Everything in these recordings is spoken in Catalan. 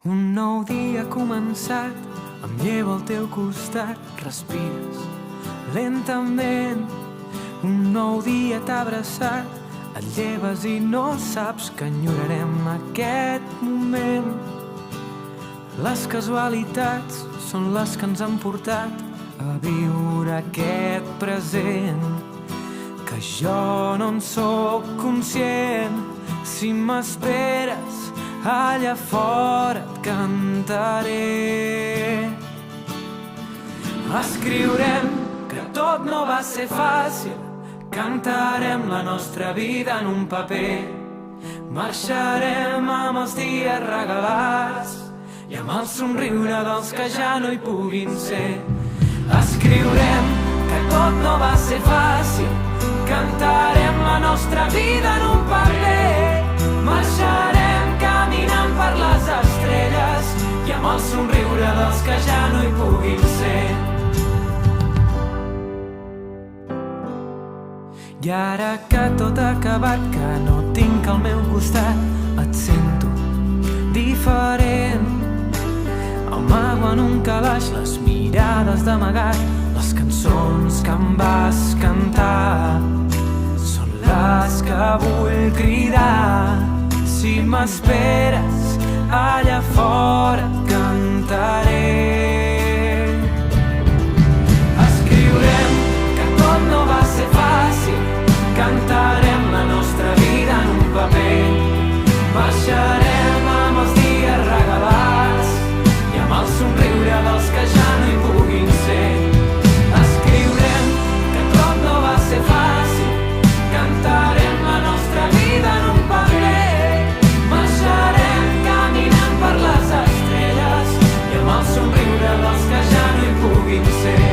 Un nou dia ha començat, em llevo al teu costat, respires lentament. Un nou dia t'ha abraçat, et lleves i no saps que enyorarem aquest moment. Les casualitats són les que ens han portat a viure aquest present, que jo no en sóc conscient. Si m'esperes, allà fora et cantaré. Escriurem que tot no va ser fàcil, cantarem la nostra vida en un paper. Marxarem amb els dies regalats i amb el somriure dels que ja no hi puguin ser. Escriurem que tot no va ser fàcil, cantarem la nostra vida en un paper. Marxarem caminant per les estrelles i amb el somriure dels que ja no hi puguin ser. I ara que tot ha acabat, que no tinc al meu costat, et sento diferent. Amago en un calaix les mirades d'amagat, les cançons que em vas cantar són les que vull cridar. Si m'esperes, allà fora et cantaré. Escriurem que tot no va ser fàcil, cantarem la nostra vida en un paper. Marxarem amb els dies regalats i amb el somriure dels que ja no hi puguin ser. Escriurem que tot no va ser fàcil, cantarem la nostra vida en un paper. Marxarem caminant per les estrelles i amb el somriure dels que ja no hi puguin ser.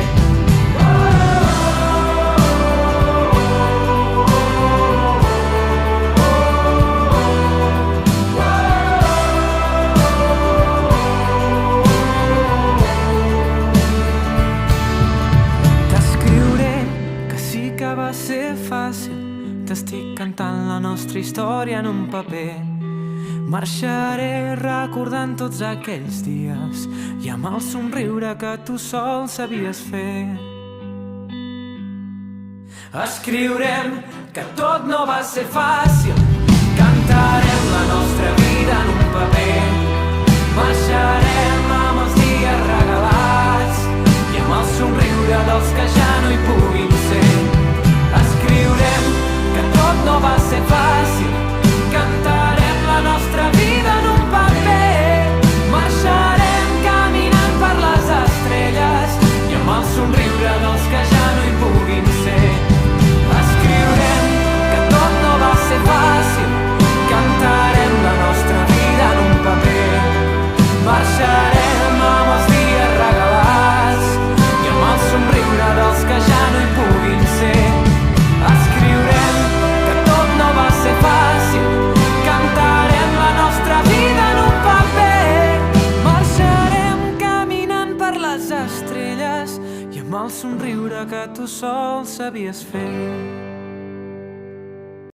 Va ser fàcil, t'estic cantant la nostra història en un paper. Marxaré recordant tots aquells dies i amb el somriure que tu sol sabies fer. Escriurem que tot no va ser fàcil, cantarem la nostra vida en un paper. Marxarem amb els dies regalats i amb el somriure dels que ja no hi puguin ser. Escriurem que tot no va ser fàcil, cantarem la nostra vida en un paper. Marxarem caminant per les estrelles i amb el somriure dels que ja no hi puguin ser. Escriurem que tot no va ser fàcil, cantarem la nostra vida en un paper. Marxarem amb els dies regalats i amb el somriure dels que ja no hi puguin ser. Escriurem que tot no va ser fàcil, cantarem la nostra vida en un paper. Marxarem caminant per les estrelles i amb el somriure que tu sol sabies fer.